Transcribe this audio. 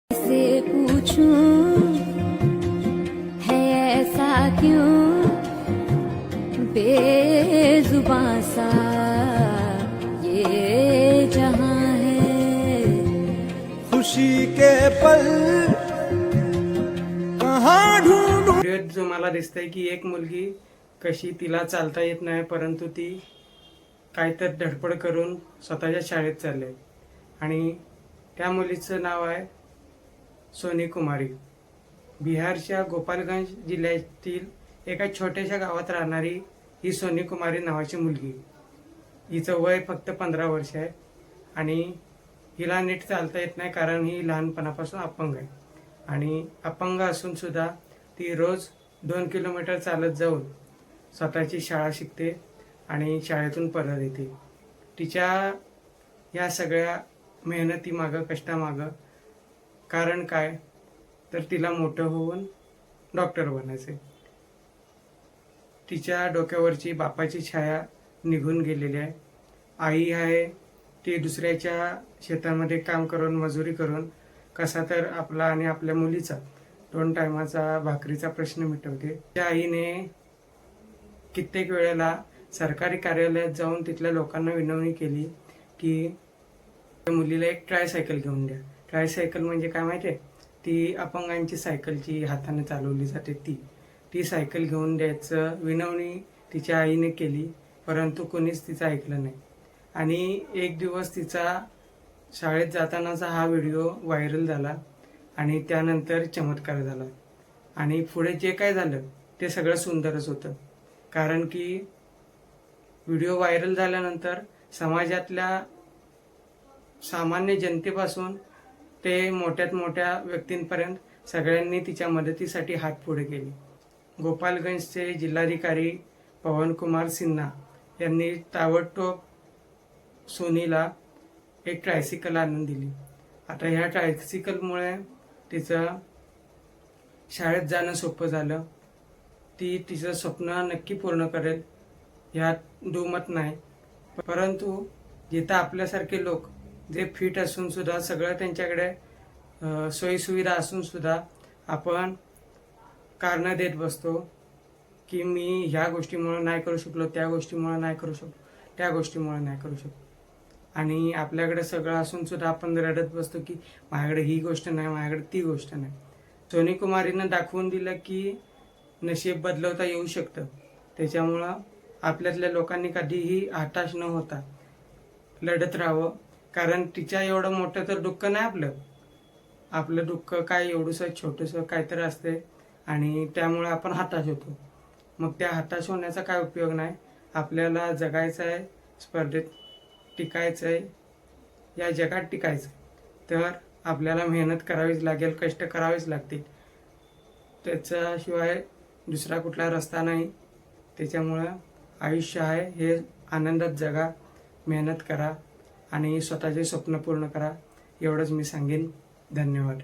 से पूछूं है ऐसा क्यों बेजुबां सा ये जहां है। खुशी के पल कहाँ ढूंढूं। व्हिडिओत जो मला दिसतंय की एक मुलगी कशी तिला चालता येत नाही परंतु ती काहीतरी धडपड करून स्वतःच्या शाळेत चालले आणि त्या मुलीचं नाव आहे सोनी कुमारी। बिहारच्या गोपालगंज जिल्ह्यातील एका छोट्याशा गावात राहणारी ही सोनी कुमारी नावाची मुलगी। हिचं वय फक्त 15 वर्ष आहे आणि हिला नीट चालता येत नाही कारण ही लहानपणापासून अपंग आहे आणि अपंग असून सुद्धा ती रोज 2 किलोमीटर चालत जाऊन स्वतःची शाळा शिकते आणि शाळेतून परत येते। तिच्या या सगळ्या मेहनतीमागं कष्टामागं कारण काय तर तिला मोठं होऊन डॉक्टर बनायचे। तिच्या डोक्यावरची बापाची छाया निघून गेलेली आहे। आई आहे ती दुसऱ्याच्या शेतामध्ये काम करून मजुरी करून कसा तर आपला आणि आपल्या मुलीचा 2 टायमाचा भाकरीचा प्रश्न मिटवते। त्या आईने कित्येक वेळेला सरकारी कार्यालयात जाऊन तिथल्या लोकांना विनवणी केली की मुलीला एक ट्रायसायकल घेऊन द्या। ट्रायसायकल म्हणजे काय माहिती आहे? ती अपंगांची सायकलची हाताने चालवली जाते ती सायकल घेऊन द्यायचं विनवणी तिच्या आईने केली परंतु कोणीच तिचं ऐकलं नाही। आणि एक दिवस तिचा शाळेत जातानाचा हा व्हिडिओ व्हायरल झाला आणि त्यानंतर चमत्कार झाला आणि पुढे जे काय झालं ते सगळं सुंदरच होतं कारण की व्हिडिओ व्हायरल झाल्यानंतर समाजातल्या सामान्य जनतेपासून ते मोठ्यात मोठ्या व्यक्तींपर्यंत सगळ्यांनी तिच्या मदतीसाठी हात पुढे केले। गोपालगंजचे जिल्हाधिकारी पवन कुमार सिन्हा यांनी ताबडतोब सोनीला एक ट्रायसिकल आणून दिली। आता ह्या ट्रायसिकलमुळे तिचं शाळेत जाणं सोपं झालं। ती तिचं स्वप्न नक्की पूर्ण करेल ह्यात दुमत नाही। परंतु जिथं आपल्यासारखे लोक जे फिट असून सुद्धा सगळं त्यांच्याकडे सोयीसुविधा असून सुद्धा आपण कारणं देत बसतो की मी ह्या गोष्टीमुळे नाही करू शकलो, त्या गोष्टीमुळे नाही करू शकलो, त्या गोष्टीमुळे नाही करू शकलो आणि आपल्याकडे सगळं असून सुद्धा आपण रडत बसतो की माझ्याकडे ही गोष्ट नाही, माझ्याकडे ती गोष्ट नाही। सोनी कुमारीनं दाखवून दिलं की नशीब बदलवता येऊ शकतं। त्याच्यामुळं आपल्यातल्या लोकांनी कधीही हताश न होता लढत राहावं कारण तिच्या एवढं मोठं तर दुःख नाही आपलं दुःख काय एवढंसं छोटंसं काहीतरी असते आणि त्यामुळे आपण हताश होतो। मग त्या हताश होण्याचा काय उपयोग नाही। आपल्याला जगायचं आहे, स्पर्धेत टिकायचं आहे, या जगात टिकायचं तर आपल्याला मेहनत करावीच लागेल, कष्ट करावेच लागतील। त्याच्याशिवाय दुसरा कुठला रस्ता नाही। त्याच्यामुळं आयुष्य आहे हे आनंदात जगा, मेहनत करा आणि स्वतःचे स्वप्न पूर्ण करा एवढंच मी सांगेन। धन्यवाद।